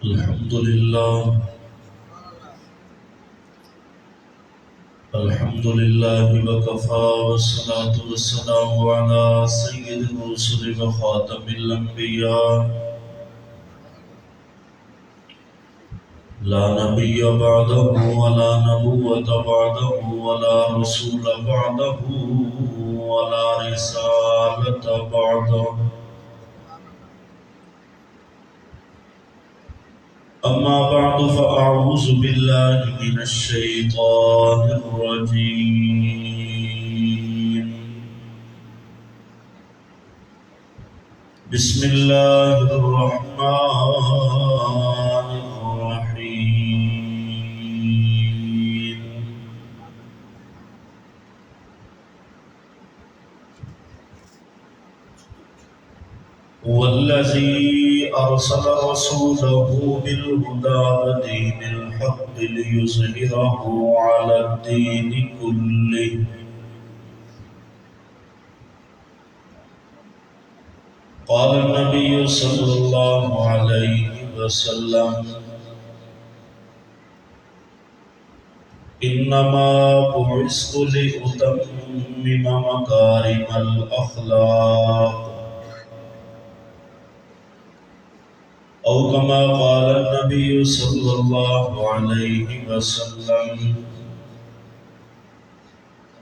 الحمد لله وكفى والصلاة والسلام على سيد الرسل وخاتم الأنبياء لا نبي بعده ولا نبوة بعده ولا رسول بعده ولا رسالة بعده أما بعد فأعوذ بالله من الشيطان الرجيم بسم الله الرحمن الرحيم والذي أرسل رسوله بالهدى ودين الحق ليظهره على الدين كله قال النبي صلى الله عليه وسلم إنما بعثت لأتمم مكارم الأخلاق أو كما قال النبي صلى الله عليه وسلم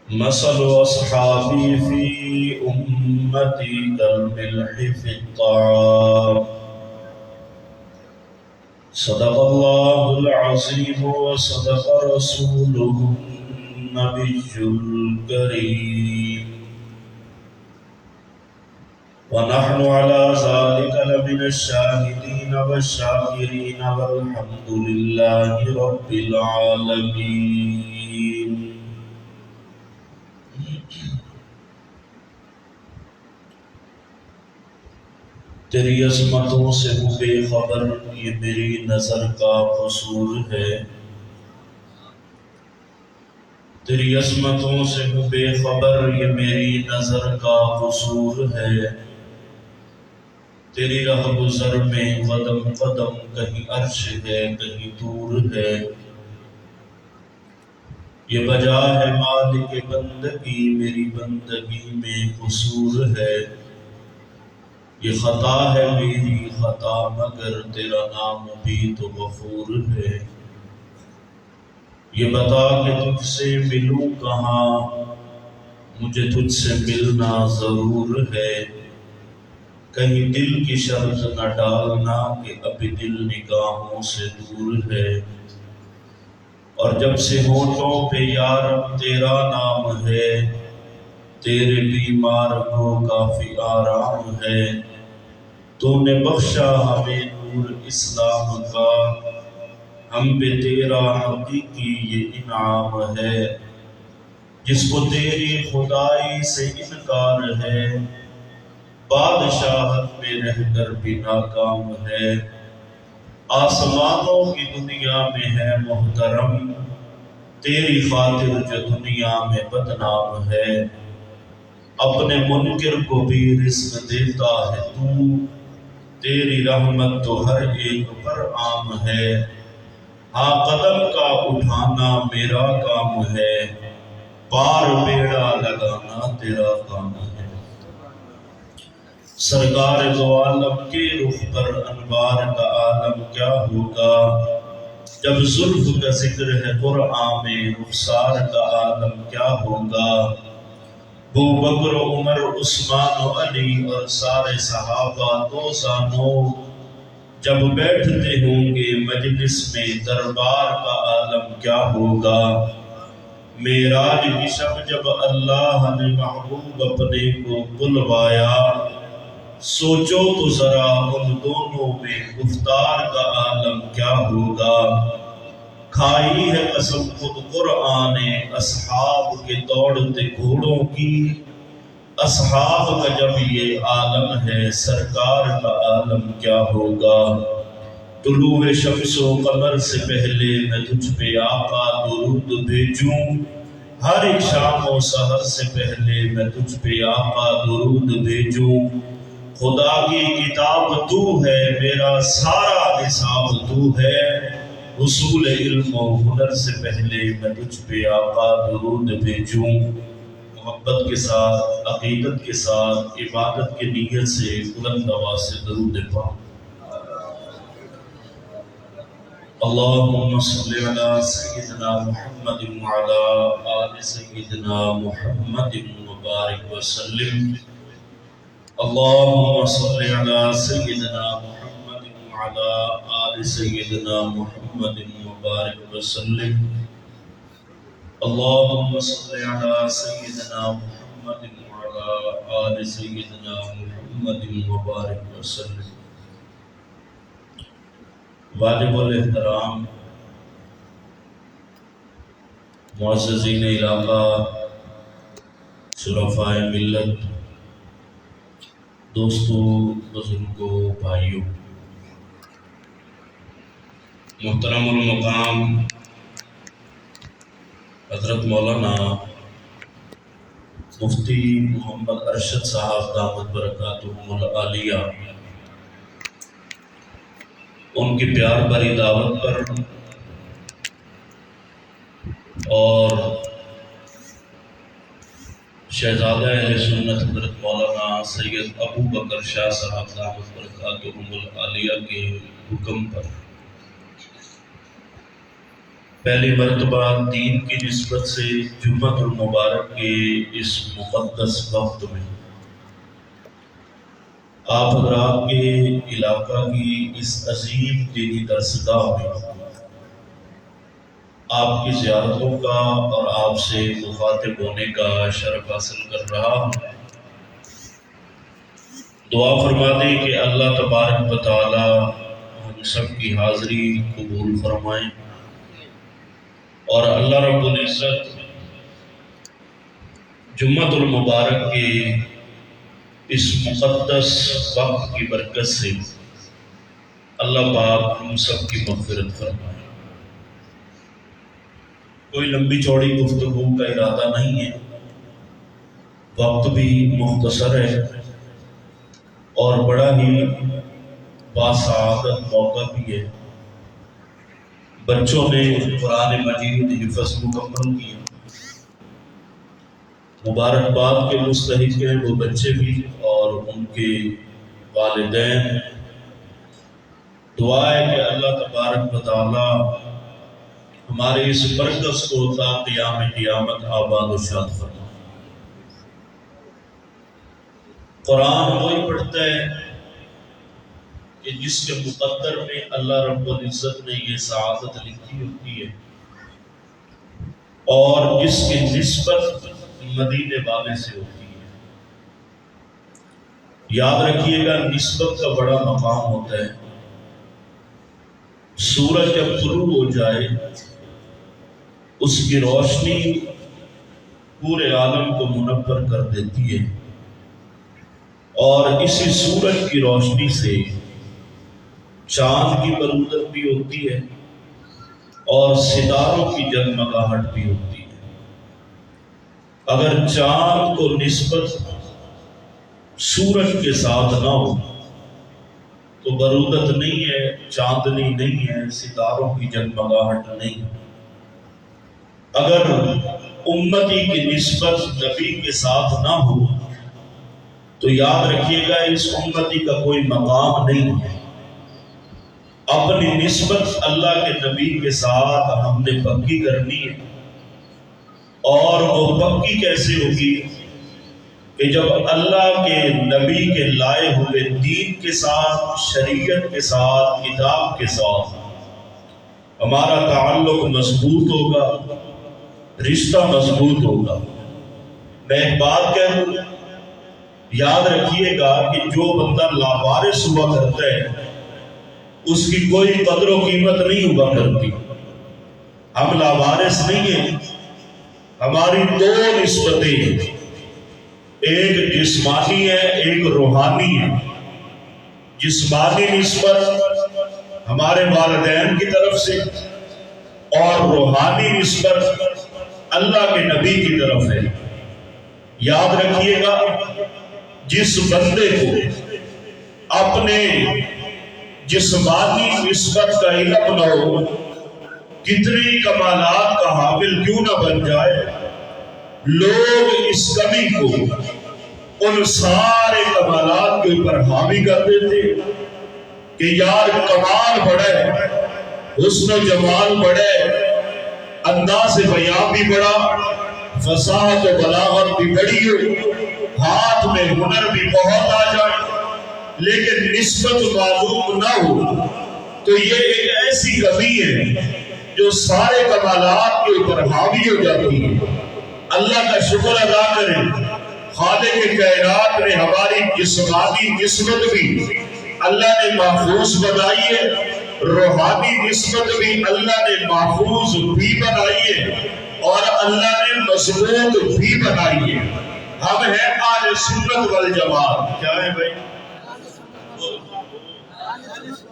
مثل أصحابي في أمتي كالملح في الطعام صدق الله العظيم وصدق رسوله النبي الكريم ونحن على ذلك لمن الشاهدين والشاكرين والحمد لله رب العالمين تیری عظمتوں سے ہوں بے خبر یہ میری نظر کا قصور ہے تیری عظمتوں سے ہوں بے خبر یہ میری نظر کا قصور ہے تیری راہ گزر میں قدم قدم کہیں عرش ہے کہیں دور ہے یہ وجہ ہے مالک بندگی میری بندگی میں قصور ہے یہ خطا ہے میری خطا مگر تیرا نام بھی تو غفور ہے یہ بتا کہ تجھ سے ملوں کہاں مجھے تجھ سے ملنا ضرور ہے کہیں دل کی شرط نہ ڈالنا کہ ابھی دل نگاہوں سے دور ہے اور جب سے ہونٹوں پہ یارب تیرا نام ہے تیرے بیمار کو کافی آرام ہے تو نے بخشا ہمیں نور اسلام کا ہم پہ تیرا حقیقی یہ انعام ہے جس کو تیری خدائی سے انکار ہے بادشاہت میں رہ کر بھی ناکام ہے آسمانوں کی دنیا میں ہے محترم تیری خاطر جو دنیا میں بدنام ہے اپنے منکر کو بھی رزق دیتا ہے تو تیری رحمت تو ہر ایک پر عام ہے ہاں قدم کا اٹھانا میرا کام ہے پار بیڑا لگانا تیرا کام ہے سرکار دو عالم کے رخ پر انوار کا عالم کیا ہوگا جب زلف کا ذکر ہے قرآن میں رخسار کا عالم کیا ہوگا ابو بکر عمر عثمان و علی اور سارے صحابہ دوزانوں جب بیٹھتے ہوں گے مجلس میں دربار کا عالم کیا ہوگا معراج کی شب جب اللہ نے محبوب اپنے کو بلوایا سوچو تو ذرا ان دونوں میں گفتار کا عالم کیا ہوگا کھائی ہے قسم خود قرآن نے اصحاب کے دوڑتے گھوڑوں کی اصحاب کا جب یہ عالم ہے سرکار کا عالم کیا ہوگا طلوع شمس و قمر سے پہلے میں تجھ پہ آقا درود بھیجوں ہر ایک شام و سحر سے پہلے میں تجھ پہ آقا درود بھیجوں خدا کی کتاب تو ہے، میرا سارا نصاب تو ہے، حصول علم و ہنر سے پہلے میں تجھ پہ آقا درود بھیجوں۔ محبت کے ساتھ، عقیدت کے ساتھ، عبادت کی نیت سے بلند آواز سے درود پاک۔ اللهم صل على سيدنا محمد وعلى آل سيدنا محمد وبارك وسلم۔ اللهم صل على سيدنا محمد وعلى آل سيدنا محمد وبارك وسلم۔ اللهم صل على سيدنا محمد وعلى آل سيدنا محمد وبارك وسلم۔ واجب الاحترام معززین علاقہ، شرفائے ملت، دوستوں، بزرگوں، بھائیوں، محترم المقام حضرت مولانا مفتی محمد ارشد صاحب دامت برکاتہم العالیہ، ان کی پیار بھری دعوت پر اور شہزادہ اہل سنت حضرت مولانا سید ابو بکر شاہ صاحب دامت برکاتہم العالیہ کے حکم پر پہلی مرتبہ دین کی نسبت سے جمعۃ المبارک کے اس مقدس وقت میں آپ حضرات کے علاقہ کی اس عظیم دینی درسگاہ میں آپ کی زیارتوں کا اور آپ سے مخاطب ہونے کا شرف حاصل کر رہا ہوں۔ دعا فرما دیں کہ اللہ تبارک و تعالی ہم سب کی حاضری قبول فرمائیں اور اللہ رب العزت جمعۃ المبارک کے اس مقدس وقت کی برکت سے اللہ پاک ہم سب کی مغفرت فرمائے۔ کوئی لمبی چوڑی گفتگو کا ارادہ نہیں ہے، وقت بھی مختصر ہے اور بڑا ہی باسعادت موقع بھی ہے۔ بچوں نے قرآن مجید حفظ مکمل کیا، مبارکباد کے مستحق ہیں وہ بچے بھی اور ان کے والدین۔ دعا ہے کہ اللہ تبارک و تعالی ہمارے اس مرکز کو تا قیام قیامت آباد و شاد فرمائے۔ قرآن وہی پڑھتا ہے کہ جس کے مقدر میں اللہ رب العزت نے یہ سعادت لکھی ہوتی ہے اور جس کی نسبت مدینے والے سے ہوتی ہے۔ یاد رکھیے گا، نسبت کا بڑا مقام ہوتا ہے۔ سورج جب طلوع ہو جائے اس کی روشنی پورے عالم کو منور کر دیتی ہے اور اسی سورج کی روشنی سے چاند کی برودت بھی ہوتی ہے اور ستاروں کی جگمگاہٹ بھی ہوتی ہے۔ اگر چاند کو نسبت سورج کے ساتھ نہ ہو تو برودت نہیں ہے، چاندنی نہیں ہے، ستاروں کی جگمگاہٹ نہیں۔ اگر امتی کی نسبت نبی کے ساتھ نہ ہو تو یاد رکھیے گا اس امتی کا کوئی مقام نہیں ہے۔ اپنی نسبت اللہ کے نبی کے ساتھ ہم نے پکی کرنی ہے، اور وہ پکی کیسے ہوگی کہ جب اللہ کے نبی کے لائے ہوئے دین کے ساتھ، شریعت کے ساتھ، کتاب کے ساتھ ہمارا تعلق مضبوط ہوگا، رشتہ مضبوط ہوگا۔ میں ایک بات کہہ دوں، یاد رکھیے گا کہ جو بندہ لاوارث ہوا کرتا ہے اس کی کوئی قدر و قیمت نہیں ہوا کرتی۔ ہم لاوارث نہیں ہیں، ہماری دو نسبتیں ہیں، ایک جسمانی ہے، ایک روحانی ہے۔ جسمانی نسبت ہمارے والدین کی طرف سے اور روحانی نسبت اللہ کے نبی کی طرف ہے۔ یاد رکھیے گا، جس بندے کو اپنے جسمانی نسبت کا علم نہ ہو، کتنی کمالات کا حامل کیوں نہ بن جائے، لوگ اس کمی کو ان سارے کمالات کے اوپر حاوی کر دیتے کہ یار کمال بڑا ہے، حسن و جمال بڑا ہے، انداز بیان بھی بڑا، فصاحت و بلاغت بھی بڑی ہو، ہاتھ میں ہنر بھی بہت آ جائے، لیکن نسبت معلوم نہ ہو تو یہ ایک ایسی کمی ہے جو سارے کمالات کے اوپر حاوی ہو جاتی ہے۔ اللہ کا شکر ادا کریں، خالق کائنات نے ہماری جسمانی نسبت بھی اللہ نے محفوظ بنائی ہے، روحانی نسبت بھی اللہ نے محفوظ بھی بنائی ہے، اور اللہ نے مضبوط بھی بنائی ہے۔ ہم ہیں اہل سنت والجماعت۔ کیا ہے بھائی؟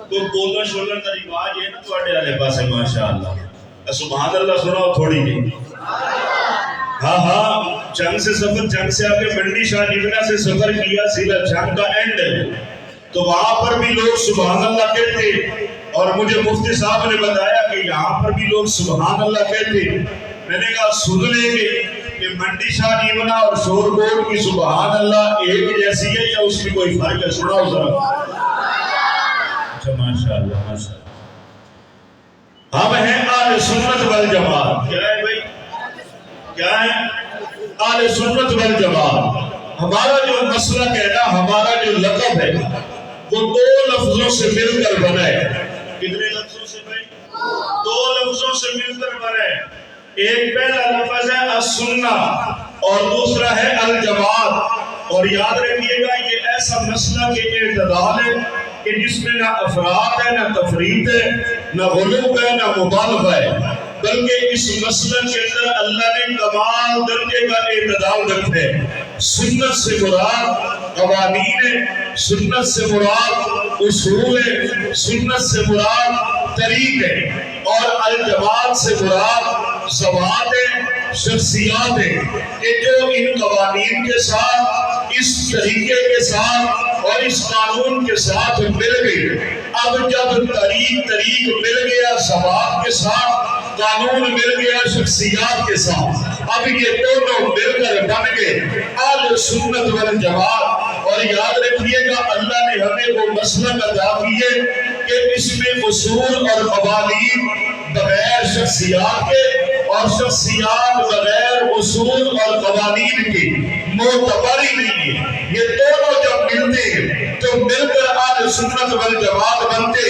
تو بولنا شولن کا رواج ہے نا تواڈے والے پاسے، ماشاءاللہ سبحان اللہ سناؤ تھوڑی جی۔ ہاں ہاں، جنگ سے سفر، جنگ سے آ کے منڈی شاہ نگنا سے سفر کیا، سیدھا جنگ کا اینڈ ہے، تو وہاں پر بھی لوگ سبحان اللہ کہتے، اور مجھے مفتی صاحب نے بتایا کہ یہاں پر بھی لوگ سبحان اللہ کہتے۔ میں نے کہا سن لیں گے کہ منڈی شاہ نیمنا اور شور کوٹ کی سبحان اللہ ایک جیسی ہے یا اس میں کوئی فرق ہے؟ سناؤ ذرا۔ اچھا ماشاءاللہ ماشاءاللہ۔ ہم ہیں اہل سنت والجماعت۔ کیا ہے بھائی؟ کیا ہے؟ اہل سنت والجماعت۔ ہمارا جو مسلک ہے نا، ہمارا جو لقب ہے، وہ دو لفظوں سے مل کر بنا ہے۔ کتنے لفظوں سے بھائی؟ دو لفظوں سے مل کر بنا ہے۔ ایک پہلا لفظ ہے السنہ اور دوسرا ہے الجماعت۔ اور یاد رکھیے گا یہ ایسا مسئلہ کہ اعتدال ہے کہ جس میں نہ افراط ہے، نہ تفریط ہے، نہ غلو ہے، نہ مبالغہ ہے، بلکہ اس مسئلہ کے اندر اللہ نے کمال درجے کا اعتدال رکھا ہے۔ سنت سے مراد قوانین ہے، سنت سے مراد اصول ہے، سنت سے مراد طریق ہے، اور الجماعت سے مراد ذوات ہے، شخصیات ہے، کہ جو ان قوانین کے ساتھ، اس طریقے کے ساتھ اور اس قانون کے ساتھ مل گئی۔ اب جب طریق مل گیا، ذوات کے ساتھ قانون مل گیا، شخصیات کے ساتھ، اب یہ دونوں مل کر بن گئے اہل سنت والجماعت۔ اور یاد رکھیے گا اللہ نے ہمیں وہ مسلک عطا کیے کہ اس میں اصول اور قوانین بغیر شخصیات کے اور شخصیات بغیر اصول اور قوانین کے معتبر ہی نہیں ہے۔ یہ دونوں جب ملتے ہیں تو مل کر اہل سنت والجماعت بنتے۔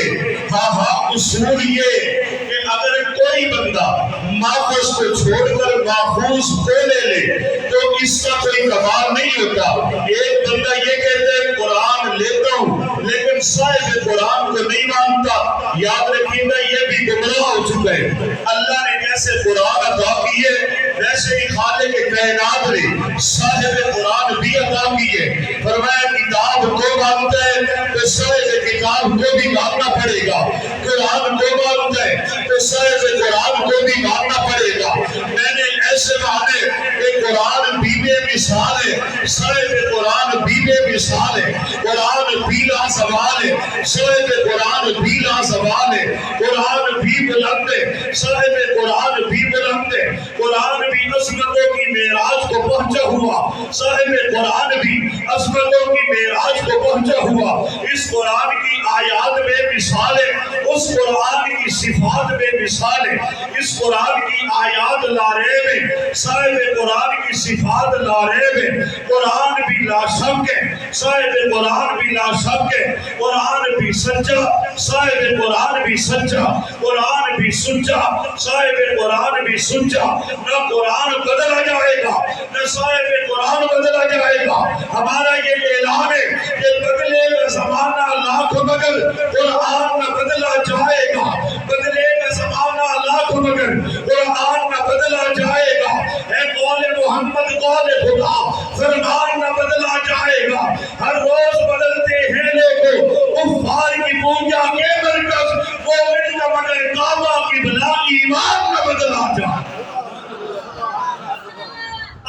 ہاں ہاں، اصول یہ کہ اگر کوئی بندہ ماخذ کو چھوڑ کر ماخوذ کو لے لے تو اس کا کوئی کمال نہیں ہوتا۔ ایک بندہ یہ کہتا ہے قرآن لیتا ہوں لیکن صاحب قرآن کو نہیں مانتا، یاد رکھیے گا یہ بھی گمراہ ہو چکا ہے۔ اللہ نے جیسے قرآن عطا کیے ویسے ہی خالق کائنات نے صاحب قرآن بھی عطا کیے۔ فرمایا کتاب کو مانتا ہے تو صاحب کتاب کو بھی ماننا پڑے گا، قرآن کو مانتا ہے تو صاحب قرآن کو بھی ماننا پڑے گا۔ میں نے ایسے مانے کہ قرآن بھی بے مثال ہے، صاحب قرآن بھی بے مثال ہے، قرآن بھی لازوال ہے، صاحب قرآن بھی لازوال ہے، قرآن بھی بلند ہے، صاحب قرآن بھی بلند ہے، قرآن بھی عظمتوں کی معراج کو پہنچا ہوا، صاحب قرآن بھی عظمتوں کی معراج کو پہنچا ہوا۔ اس قرآن کی آیات بے مثال ہے، اس قرآن کی صفات بے مثال ہے، اس قرآن کی آیات لاریب ہے، صاحب قرآن کی صفات لاریب ہے، قرآن بھی لا شک ہے، صاحب قرآن بھی لا شک ہے، قرآن بھی سچا، صاحب قرآن بھی سچا، قرآن بھی سچا، صاحب قرآن بھی سچا۔ نہ قرآن بدلا جائے گا نہ صاحب قرآن بدلا جائے گا۔ ہمارا یہ اعلان ہے کہ بدلے گا زمانہ لاکھ مگر قرآن نہ بدلا جائے گا، بدلے گا زمانہ لاکھ مگر قرآن نہ بدلا جائے گا۔ اے قول محمد قول خدا، فرمان نہ بدلا جائے گا۔ ہر روز بدلتے ہیں لوگوں، کفار کی پوجا کے مرکز مومن کا مگر کعبہ کی بلا، ایمان نہ بدلا جائے۔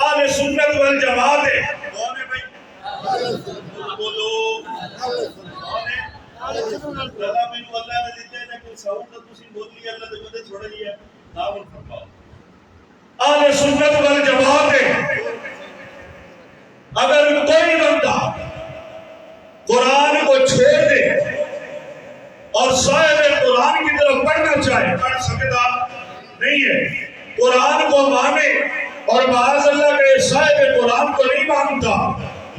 اہل سنت والجماعت ہے کون ہے بھائی؟ بولو اللہ میں کو اللہ نے دیتے ہیں کہ ساؤنڈ تسی بول لیا اللہ دے بندے چھوڑ لیا نام فرماؤ اہل سنت والجماعت ہے اگر کوئی بندہ قرآن کو چھوڑ دے اور صاحب قرآن کی طرف پڑھنا چاہے پڑھ سکتا نہیں ہے قرآن کو مانے اور معاذ اللہ کے صاحب قرآن کو نہیں مانتا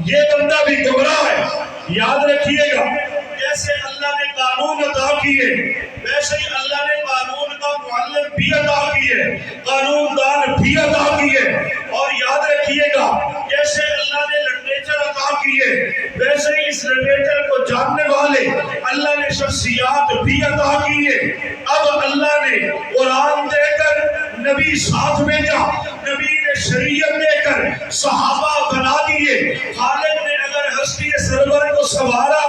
یہ بندہ بھی گمراہ ہے یاد رکھیے گا جیسے اللہ نے قانون عطا کیے ویسے ہی اللہ نے قانون کا معلم بھی عطا کیے قانون دان بھی عطا کیے اور یاد رکھیے گا جیسے اللہ نے لٹریچر عطا کیے ویسے ہی اس لٹریچر کو جاننے والے اللہ نے شخصیات بھی عطا کیے اب اللہ نے قرآن دے کر نبی ساتھ بھیجا نبی نے شریعت دے کر صحابہ بنا دیے خالق نے اگر ہستی سرور کو سوارا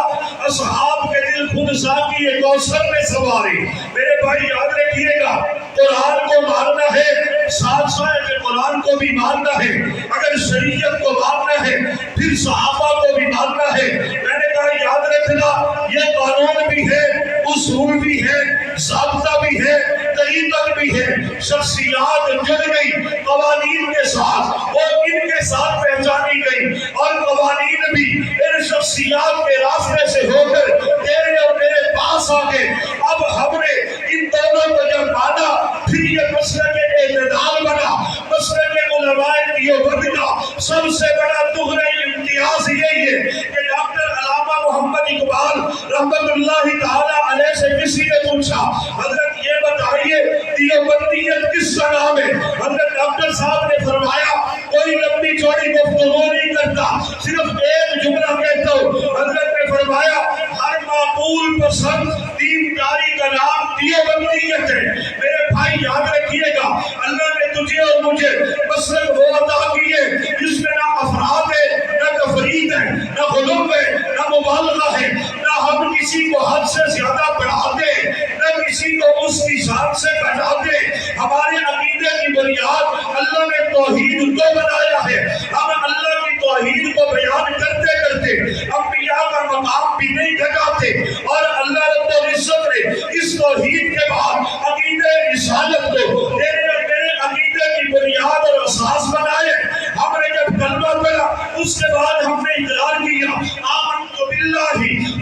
اصحاب کے دل خود ساقی کوثر میں سوارے میرے بھائی یاد رکھیے گا قرآن کو ماننا ہے ساتھ ساتھ قرآن کو بھی ماننا ہے اگر شریعت کو ماننا ہے پھر صحابہ کو بھی ماننا ہے میں نے کہا یاد رکھنا یہ قانون بھی ہے اصول بھی ہے ضابطہ بھی ہے طریقت بھی ہے شخصیات جڑ گئی قوانین کے ساتھ اور ان کے ساتھ پہچانی گئی اور قوانین بھی ان شخصیات کے راستے سے ہو کر تیرے اور میرے پاس آ گئے اب ہم نے ان دونوں کو جب مانا پھر یہ مسلک اعتدال بنا مسلک علماء دیوبند کا سب سے بڑا دغرہ امتیاز یہی ہے کہ ڈاکٹر علامہ محمد اقبال رحمت اللہ تعالی علیہ سے کسی نے پوچھا حضرت یہ بتائیے دیوبندیت کس کا نام ہے حضرت ڈاکٹر صاحب نے فرمایا کوئی لمبی چوڑی گفتگو نہیں کرتا صرف ایک جملہ کہتا ہوں حضرت نے فرمایا ہر معقول پسند دین داری کا نام دیوبندیت ہے میرے بھائی یاد رکھیے گا اللہ نے تجھے اور مجھے مسلک وہ عطا کیے جس میں نہ افراد ہے نہ تفرید ہے نہ غلو ہے نہ مبالغہ ہے نہ ہم کسی کو حد سے زیادہ بڑھا دیں نہ کسی کو اس کی شان سے بڑھا دیں ہمارے عقیدے کی بنیاد اللہ نے توحید کو بنایا ہے ہم اللہ کی توحید کو بیان کرتے کرتے انبیاء کا مقام بھی نہیں گھٹاتے اور اللہ رب العزت نے اس توحید کے بعد عقیدہ رسالت کو تیرے اور میرے عقیدے کی بنیاد اور اساس بنائے ہم نے جب کلمہ پڑھا اس کے بعد ہم نے اقرار کیا آمنت باللہ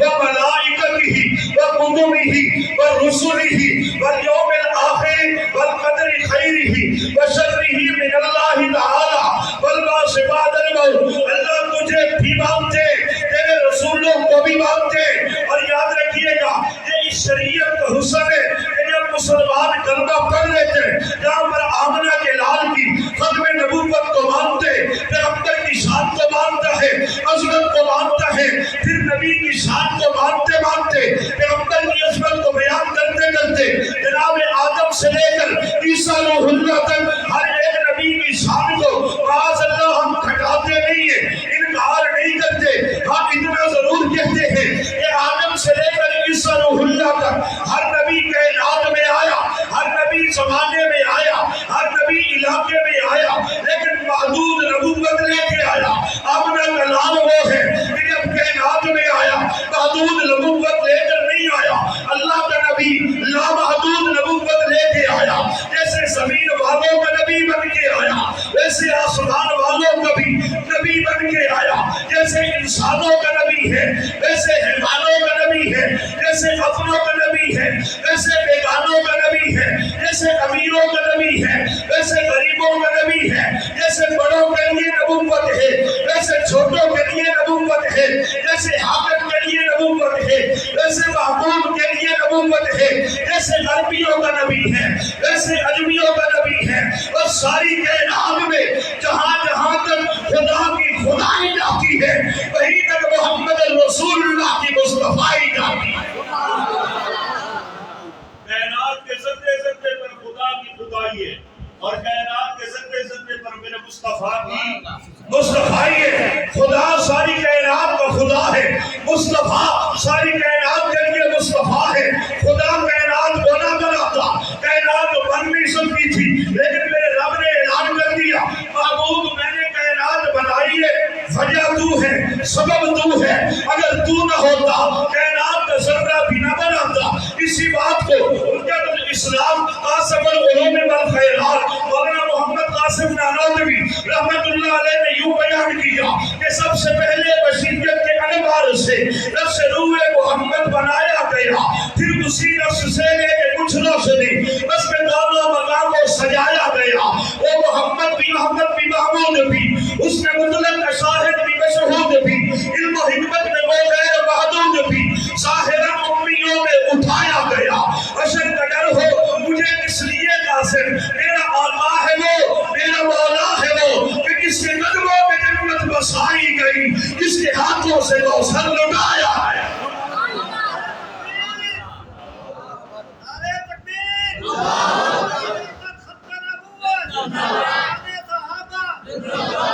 وملائکتہ وکتبہ ورسلہ والیوم الآخر والقدر خیرہ وشرہ من اللہ تعالی والبعث بعد الموت اللہ تجھے بھی مانتے تیرے رسولوں کو بھی مانتے اور یاد رکھیے گا یہ اس شریعت کا حسن ہے کہ جب مسلمان کلمہ پڑھ لیتے جہاں پر آمنہ کے لال کی ختم نبوت کو مانتے پیغمبر کی شان کو مانتا ہے عظمت کو مانتا ہے پھر نبی کی شان کو مانتے مانتے پیغمبر کی عظمت کو بیان کرتے کرتے جناب آدم سے لے کر عیسیٰ روح اللہ تک ہر ایک نبی کی شان کو معاذ اللہ ہم کھٹاتے نہیں ہیں انکار نہیں کرتے ہم اتنا ضرور کہتے ہیں کہ آدم سے لے کر عیسیٰ روح اللہ تک ہر نبی کائنات میں آیا ہر نبی زمانے میں آیا ہر نبی علاقے میں آیا لیکن محدود نبوت لے کے آیا آمنہ کا نام وہ ہے کہ جب کائنات میں آیا محدود نبوت لے کر نہیں آیا اللہ کا نبی لامحدود نبوت لے کے آیا جیسے زمین والوں کا نبی بن کے آیا ویسے آسمان والوں کا بھی نبی بن کے آیا جیسے انسانوں کا نبی ہے ویسے حیوانوں کا نبی ہے جیسے اپنوں کا نبی ہے ویسے بیگانوں کا نبی ہے جیسے امیروں کا نبی ہے ویسے غریبوں کا نبی ہے جیسے بڑوں کے لیے نبوت ہے ویسے چھوٹوں کے لیے نبوت ہے جیسے حاکم کے لیے نبوت ہے ویسے محبوب کے لیے نبوت ہے جیسے عربیوں کا نبی ہے ویسے اجمیوں کا نبی ہے اور ساری کائنات میں جہاں جہاں تک خدا کی خدائی جاتی ہے وہیں تک محمد رسول اللہ کی مصطفیٰ جاتی ہے کائنات کے سطح سطح پر خدا کی خدائی ہے اور کائنات کے سطح سطح پر میرے مصطفیٰ کی مصطفیٰ ہے خدا ساری کائنات کا خدا ہے مصطفیٰ ساری کائنات کے لیے مصطفیٰ ہے خدا کائنات بنا بناتا کائنات بن نہیں سکتی تھی لیکن میرے رب نے اعلان کر دیا محبوب میں نے کائنات بنائی ہے وجہ تو ہے سبب تو ہے اگر تو نہ ہوتا کائنات کا ذرہ بھی نہ بات کو حجت الاسلام قاسم العلوم والخیرات مولانا محمد قاسم نانوتوی رحمت اللہ علیہ نے یوں بیان کیا کہ سب سے پہلے بشریت کے انوار سے نفس روح محمد بنایا گیا، پھر اسی نفس سے لے کے کچھ روشنی بس میں دونوں مقام کو سجایا گیا۔ وہ محمد بھی محمود بھی، اس میں مطلق شاہد بھی مشہود بھی، علم و حکمت میں وہ غیر محدود بھی، ظاہراً امیوں میں اٹھایا گیا۔ اشر قدر ہو مجھے اس لیے قاسم، میرا آقا ہے وہ، میرا مولا ہے وہ، کہ کس کے قدموں میں جنت بسائی گئی، کس کے ہاتھوں سے کوثر لٹایا ہے۔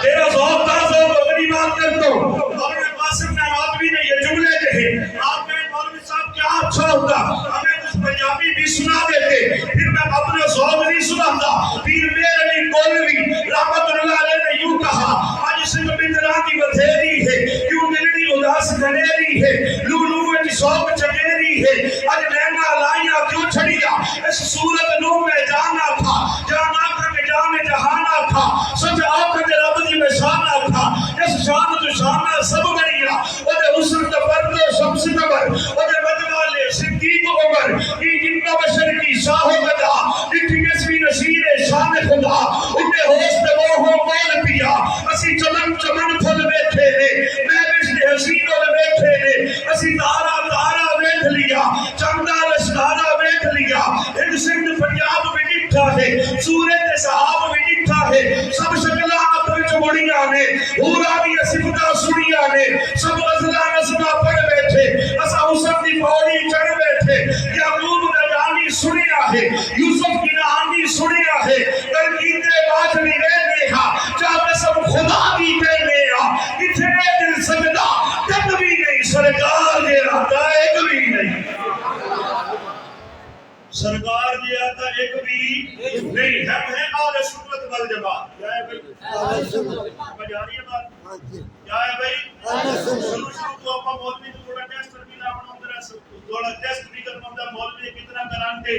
تیرا ذوق تھا ذوق اپنی بات کرتا ہوں۔ مولانا قاسم نانوتوی نے یہ جملے کہے، آپ نے مولوی صاحب کیا اچھا ہوتا ہمیں کچھ پنجابی بھی سنا دیتے، پھر میں اپنا ذوق نہیں سناتا۔ پیر میر علی کولوی رحمت اللہ علیہ نے یوں کہا، آج صرف بندرا کی بتھیری ہے، کیوں دلنی اداس گھنیری ہے، لولو اچ شوق چکیری ہے، آج لینا لائیا کیوں چھڑیا، اس صورت نو میں جانا تھا، جانا تھا کہ جانے جہانا تھا، سچ آقا کے رب دی میں شانہ تھا، اس شان تو شانہ سب بڑیا، اودے حسن تو پردو شمس نور، اودے بدوالے صدیق عمر، کی جنہ بشر کی شاہ و گدا، جتنی کسوی نشیر شان خدا، اٹھے ہوست وہ ہو مول پیا، اسی چمن چمن پھل بیٹھے نے، میں بشت حسینوں نے بیٹھے نے، اسی تارا تارا بیٹھ لیا، چندہ لشکارا بیٹھ لیا، ہند سندھ پنجاب بھی ڈٹھا ہے، سورت صحاب بھی ڈٹھا ہے، سب شکلہ اپنے چمڑیاں نے، ہورا بھی صفتہ سنیا نے، سب غزلہ نظمہ پڑھ بیٹھے، اسا حسن دی پوڑی چڑھ بیٹھے، یعقوب نجانی سنیا ہے، یوسف کی نہانی سنیا ہے، ترکیتے باجنی رہنے ہاں، چاہ قسم خدا بھی کہنے ہاں، اتنے دل سجدہ تک بھی نہیں، سرکار دے رہتا ایک بھی نہیں، سرکار دے آتا ایک بھی نہیں، ہم ہیں آل سنت والجماعت۔ کیا ہے بھئی؟ آل سنت مجاری ہے بات؟ کیا ہے بھئی؟ شروع تو اپا مولوی تو تھوڑا ٹیسٹ بھی لاؤنا ہوندرہ تھوڑا ٹیسٹ بھی کرنا ہوندرہ مولوی کتنا کرانتے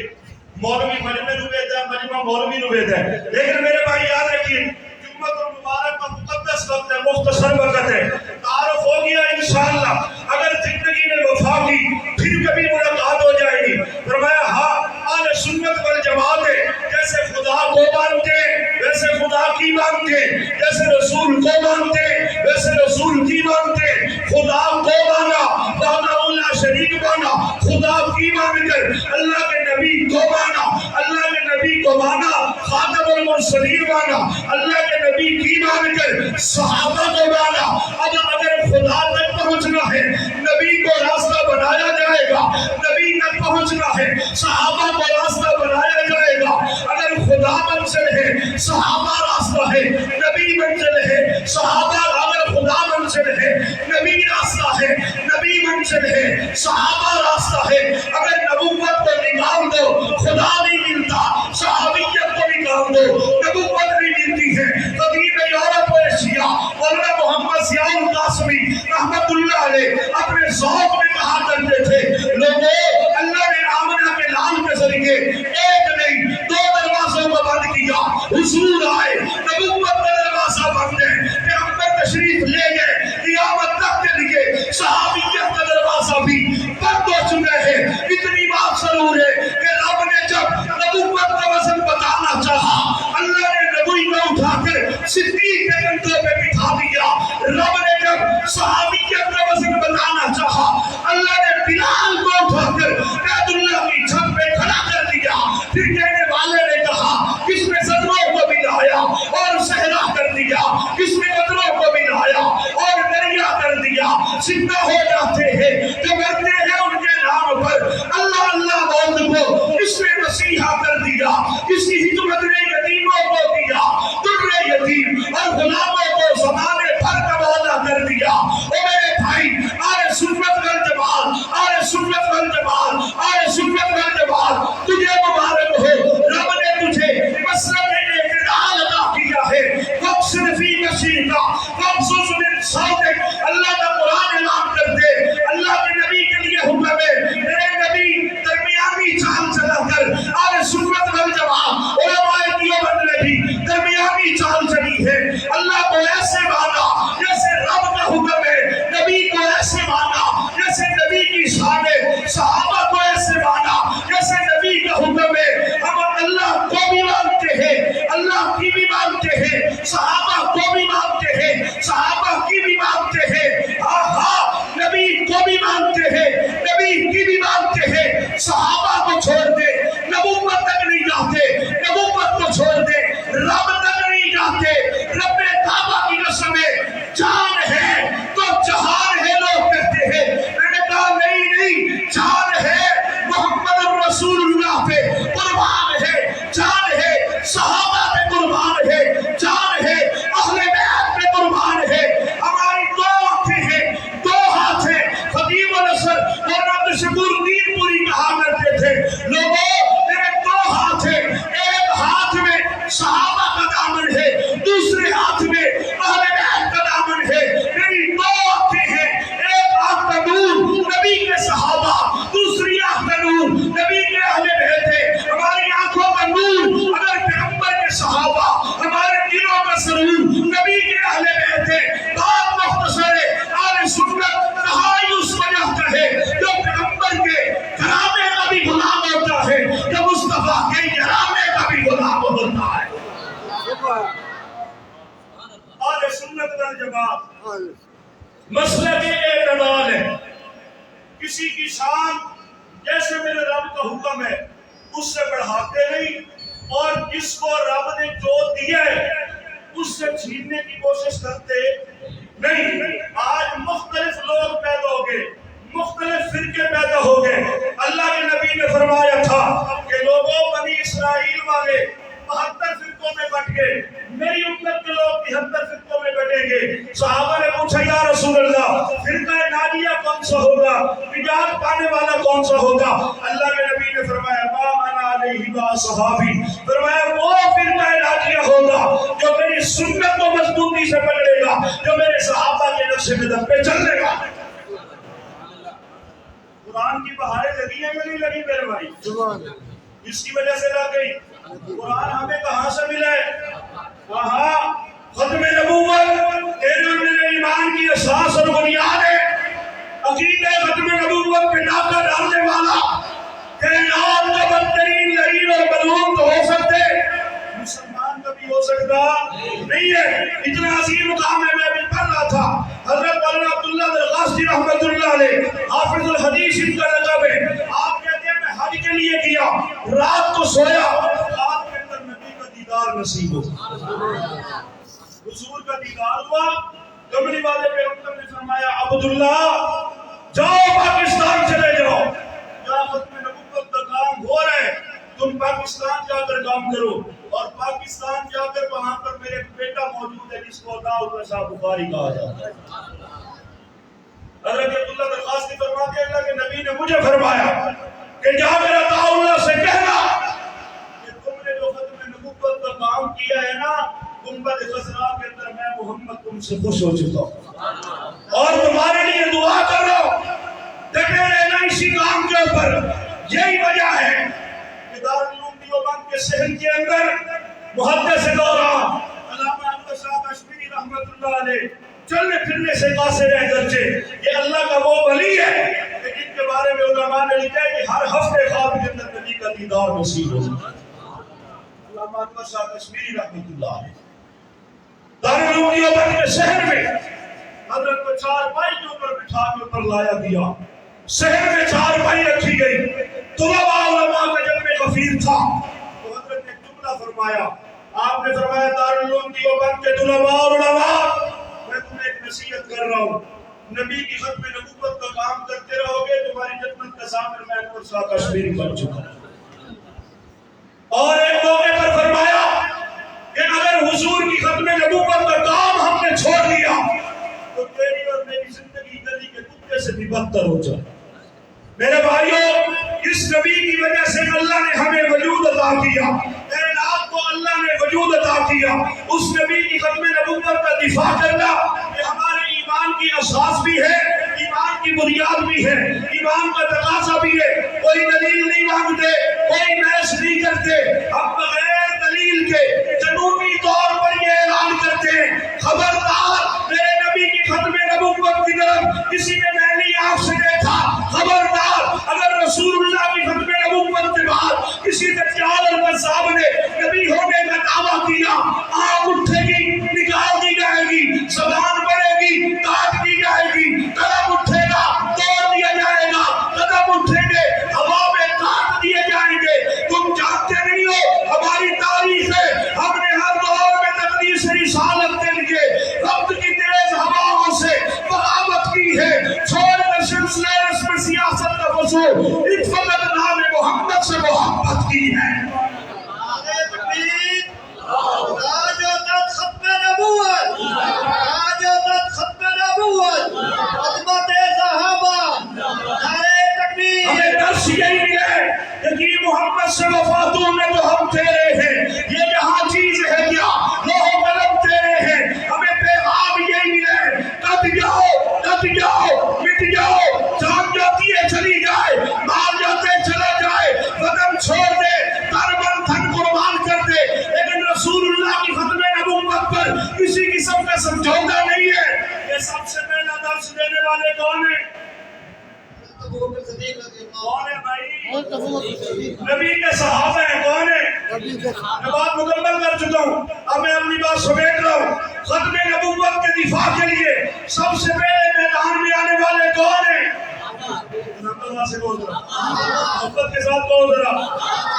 مولوی مجمع نوید ہے، مجمع مولوی نوید ہے، لیکن میرے بھائی یاد رکھیے جمعۃ المبارک کا مقدس وقت ہے، مختصر وقت ہے، تعارف ہو گیا انشاءاللہ، اگر زندگی میں وفا کی پھر کبھی ملاقات ہو جائے گی۔ فرمایا ہاں آل سنت والجماعت ہے، جیسے خدا کو مانتے ویسے خدا کی مانتے، جیسے رسول کو مانتے ویسے رسول کی مانتے، خدا کو مانا وحدہ لا شریک مانا، خدا کی مان کر اللہ کے نبی کو مانا، اللہ کے نبی کو مانا، خاتم المرسلین مانا، اللہ کے نبی کی مان کر صحابہ کو مانا۔ اب اگر خدا تک پہنچنا ہے نبی کو راستہ بنایا جائے گا، نبی تک پہنچنا ہے صحابہ کو راستہ بنایا جائے گا، اگر خدا منزل ہے صحابہ راستہ ہے، نبی منزل ہے صحابہ، اگر خدا منزل ہے نبی راستہ ہے، نبی منزل ہے صحابہ راستہ ہے، اگر نبوت کو نکال دو خدا نہیں ملتا، صحابیت کو نکال دو نبوت نہیں ملتی ہے۔ قدیم یورپ و ایشیا مولانا محمد ضیاء القاسمی رحمت اللہ علیہ اپنے ذوق میں کہا کرتے تھے، لوگوں اللہ نے آمنہ کے لال کے ذریعے ایک نہیں دو دروازوں کو بند کیا، حضور آئے نبوت کا دروازہ بند ہے، پیغمبر تشریف لے گئے، قیامت تک کے لیے صحابیت کا دروازہ بھی بند ہو چکا ہے۔ اتنی بات ضرور ہے کہ رب نے جب نبوت کا وزن بتانا چاہا، اللہ نے نبی کو اٹھا کر صدیق کے کندھوں پہ بٹھا دیا، رب نے جب صحابیت کا وزن بتانا چاہا، رسول اللہ پہ قربان ہے، جان ہے صحابہ پہ قربان ہے، جان ہے اہل بیت پہ قربان ہے۔ ہماری دو آنکھیں ہیں، دو ہاتھ ہیں۔ خطیب الاسد اور عبد الشکور دین پوری کہا کرتے تھے، لوگوں میرے دو ہاتھ ہیں، ایک ہاتھ میں صحابہ کا دامن ہے، دوسرے ہاتھ میں اہل بیت کا دامن ہے۔ میری دو آنکھیں ہیں، ایک آنکھ کا نور نبی کے صحابہ، دوسری آنکھ کا نور نبی کے اہل بیت ہے۔ ہماری آنکھوں کا نور اگر پیغمبر کے صحابہ، ہمارے دلوں کا سرور نبی کے اہل بیت ہے۔ بات مختصر ہے، اہل سنت نہائی اس وجہ کا ہے جو پیغمبر کے کرامے کا بھی غلام ہوتا ہے، جو مصطفیٰ کے کرامے کا بھی غلام ہوتا ہے۔ اہل سنت والجماعت مسلک اعتدال ہے۔ کسی کی شان جیسے میرے رب کا حکم ہے اس سے بڑھاتے نہیں، اور جس کو رب نے جو دیا ہے اس سے چھیننے کی کوشش کرتے نہیں۔ آج مختلف لوگ پیدا ہو گئے، مختلف فرقے پیدا ہو گئے۔ اللہ کے نبی نے فرمایا تھا کہ لوگوں بنی اسرائیل والے 72 فرقوں میں بٹ گئے، میری امت کے لوگ 73 فرقوں میں بٹیں گے۔ صحابہ نے پوچھا یا رسول اللہ فرقہ ناجیہ کون سا ہوگا، نجات پانے والا کون سا ہوگا؟ اللہ کے نبی نے فرمایا ما انا علیہ و صحابی، فرمایا وہ فرقہ ناجیہ ہوگا جو میری سنت کو مضبوطی سے پکڑے گا، جو میرے صحابہ کے نقش قدم پہ چلے گا۔ قرآن کی بہاریں لگی ہیں یا نہیں لگی میرے بھائی؟ اس کی وجہ سے لگ گئی۔ قرآن ہمیں کہاں سے ملا ہے؟ وہاں ختم نبوت تیرے میرے ایمان کی اساس اور بنیاد ہے۔ عقیدہ ختم نبوت پہ ڈاکہ ڈالنے والا کائنات کا بدترین لعین اور ملعون تو ہو سکتے، مسلمان کبھی ہو سکتا نہیں ہے۔ اتنا عظیم مقام ہے، میں بھی پڑھ رہا تھا حضرت مولانا عبداللہ درغاسی رحمۃ اللہ علیہ، حافظ الحدیث ان کا لقب ہے۔ آپ کہتے ہیں میں حج کے لیے گیا، رات کو سویا، رات کے اندر نبی کا دیدار نصیب ہو، حضور کا دیدار ہوا۔ کملی والے پیغمبر نے فرمایا عبداللہ جاؤ پاکستان چلے جاؤ، جہاں ختم نبوت کا کام ہو رہا ہے تم پاکستان جا کر کام کرو۔ اور پاکستان جا کر وہاں پر میرے بیٹا موجود ہے جس کو عطاء صاحب بخاری کہا جاتا ہے۔ حضرت عبداللہ درخواست فرماتے ہیں اللہ کے نبی نے مجھے فرمایا کہ جا کر عطاء اللہ سے کہنا کہ تم نے جو ختم نبوت کا کام کیا ہے نا، گنبد خضراء کے اندر میں محمد تم سے خوش ہو چکا ہوں اور تمہارے لیے دعا کر رہا ہوں، ڈٹے رہنا اسی کام کے اوپر۔ یہی وجہ ہے کہ دارالعلوم دیوبند کے شہر کے اندر محدث دوران علامہ احمد شاہ کشمیری رحمۃ اللہ علیہ چلنے پھرنے سے قاصر رہ گرچہ یہ اللہ کا وہ ولی ہے کہ جن کے بارے میں علماء نے لکھا ہے کہ ہر ہفتے خواب کے اندر نبی کا دیدار نصیب ہو۔ علامہ احمد شاہ کشمیری رحمۃ اللہ علیہ دارالعلوم دیوبند کے شہر میں حضرت کو چارپائی کے اوپر بٹھا کے اوپر لایا گیا، شہر میں چارپائی رکھی گئی، طلباء علماء کا جب میں غفیر تھا تو حضرت نے جملہ فرمایا، آپ نے فرمایا دارالعلوم دیوبند کے طلباء اور علماء میں تمہیں ایک نصیحت کر رہا ہوں، نبی کی ختم نبوت کا کام کرتے رہو گے تمہاری جنت کا ضامن میں احمد شاہ کشمیری بن چکا ہوں۔ اور ایک موقع پر فرمایا کہ اگر حضور کی ختم نبوت کا کام ہم نے چھوڑ دیا تو تیری اور میری زندگی گلی کے کتے سے بھی بدتر ہو جائے۔ میرے بھائیوں، اس نبی کی وجہ سے اللہ نے ہمیں وجود عطا کیا، کائنات کو اللہ نے وجود عطا کیا۔ اس نبی کی ختم نبوت کا دفاع کرنا یہ ہمارے ایمان کی اساس بھی ہے، ایمان کی بنیاد بھی ہے، ایمان کا تقاضا بھی ہے۔ کوئی دلیل نہیں مانگتے، کوئی بحث نہیں کرتے، ہم بغیر دلیل کے جنونی طور پر یہ اعلان کرتے ہیں خبردار میرے نبی کی ختم نبوت کی طرف کسی نے پہلی آنکھ سے دیکھا، خبردار اگر رسول اللہ کی ختم نبوت کے بعد کسی دجال اور کذاب نے نبی ہونے کا دعویٰ کیا، آنکھ اٹھے گی، نکال دی جائے گی، زبان بڑھے گی، کاٹ دی جائے گی، قدم اٹھے گا توڑ دیا جائے گا، قدم اٹھیں گے ہوا میں کاٹ دیے جائیں سے محبت کی ہے۔ ہمیں درس یہی ملے کہ محمد سے وفاتوں میں تو ہم تیرے ہیں، یہ جہاں چیز ہے کیا لوح و قلم تیرے ہیں۔ ہمیں پیغام یہی ملے، کٹ جاؤ مٹ جاؤ، جان جاتی ہے چلی جائے، مال جاتے چلا جائے، بدن چھوڑ دے، تن من دھن قربان کر دے، لیکن رسول اللہ کی ختم نبوت پر کسی قسم کا سمجھوتا نہیں ہے۔ یہ سب سے پہلا درس دینے والے کون ہیں؟ کون ہے بھائی؟ نبی کے صحابہ ہیں۔ کون ہے؟ میں بات مکمل کر چکا ہوں، اب میں اپنی بات سمیٹ رہا ہوں۔ ختم نبوت کے دفاع کے لیے سب سے پہلے میدان میں آنے والے کون ہیں؟ محبت کے ساتھ کہو ذرا،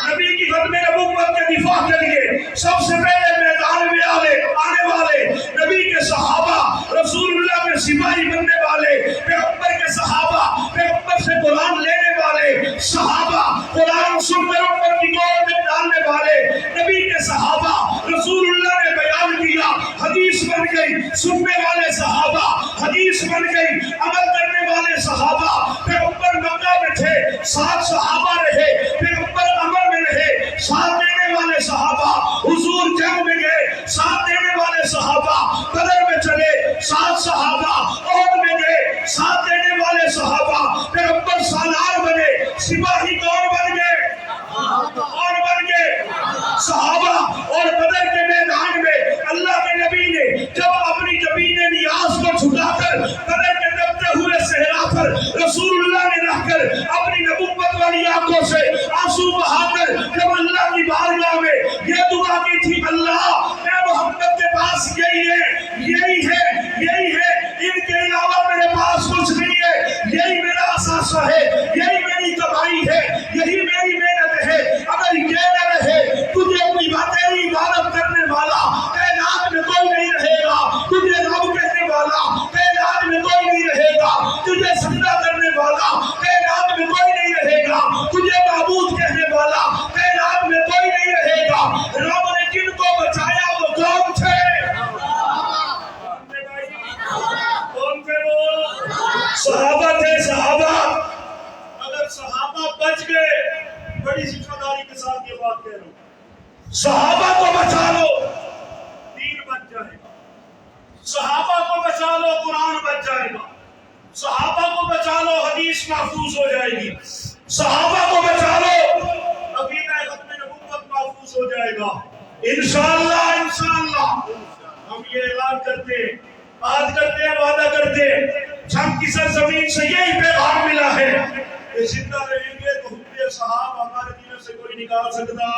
نبی کی ختم نبوت کے دفاع کے لیے سب سے پہلے میدان میں آنے والے نبی کے صحابہ، رسول اللہ کے سپاہی بننے والے، پیغمبر کے صحابہ، پیغمبر سے قرآن لینے والے صحابہ، قرآن سن کر اوپر کی گود میں ڈالنے والے نبی کے صحابہ، رسول اللہ نے بیان کیا حدیث بن گئی، سننے والے صحابہ حدیث بن گئی، عمل کرنے والے صحابہ۔ پیغمبر مکہ میں تھے، ساتھ صحابہ رہے، پیغمبر عمل میں رہے، ساتھ دینے والے صحابہ، حضور جنگ میں گئے، ساتھ دینے والے صحابہ، بدر میں چلے، ساتھ صحابہ، احد میں گئے، ساتھ دینے والے صحابہ، پیغمبر سالار بنے، سپاہی کون بن گئے؟ کون بن گئے؟ صحابہ۔ اور بدر کے میدان میں اللہ کے نبی نے جب اپنی جبین نیاز کو چھٹا کر بدر کے دبتے ہوئے صحرا پر رسول اللہ نے رہ کر اپنی نبوت والی آنکھوں سے آنسو بہا کر جب اللہ کی بارگاہ میں یہ دعا کی تھی، اللہ میں محمد کے پاس یہی ہے، ان کے علاوہ میرے پاس کچھ نہیں ہے، یہی میرا اثاثہ ہے، یہی میری کمائی ہے، یہی میری محنت ہے، اگر یہ نہ رہے تجھے تیری عبادت کرنے والا کائنات میں کوئی نہیں رہے گا، تجھے رب کہنے والا کائنات میں کوئی نہیں رہے گا، تجھے سجدہ کرنے والا کائنات میں کوئی نہیں رہے گا، تجھے معبود کہنے والا کائنات میں کوئی نہیں رہے گا۔ رب نے جن کو بچایا وہ کون تھے؟ کون تھے وہ؟ صحابہ تھے، صحابہ۔ اگر صحابہ بچ گئے، بڑی ذمہ داری کے ساتھ یہ بات کہہ رہا ہوں، صحابہ کو بچا لو دین بچ جائے گا، صحابہ کو بچا لو قرآن بچ جائے گا، صحابہ کو بچا لو حدیث محفوظ ہو جائے گی، صحابہ کو بچا لو عقیدہ ختم نبوت محفوظ ہو جائے گا انشاءاللہ۔ ہم یہ اعلان کرتے ہیں، عہد کرتے ہیں، وعدہ کرتے ہیں، جنگ کی سرزمین سے یہی پیغام ملا ہے کہ زندہ رہیں گے تو حب صحاب ہمارے دلوں سے کوئی نکال سکتا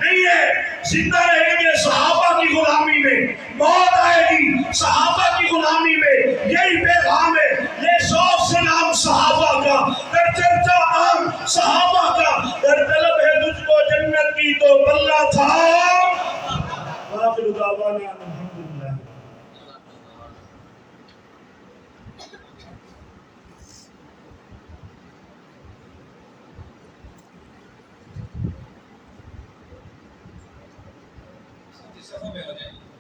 نہیں ہے۔ زندہ رہیں گے صحابہ کی غلامی میں، موت آئے گی صحابہ کی غلامی میں، یہی پیغام ہے۔ یہ شوق سے نام صحابہ کا، در چرچا عام صحابہ کا، در طلب ہے تجھ کو جنت کی تو بلہ تھا۔ آخر دعوانا الحمدللہ۔ صفوں میں ہو جائیں۔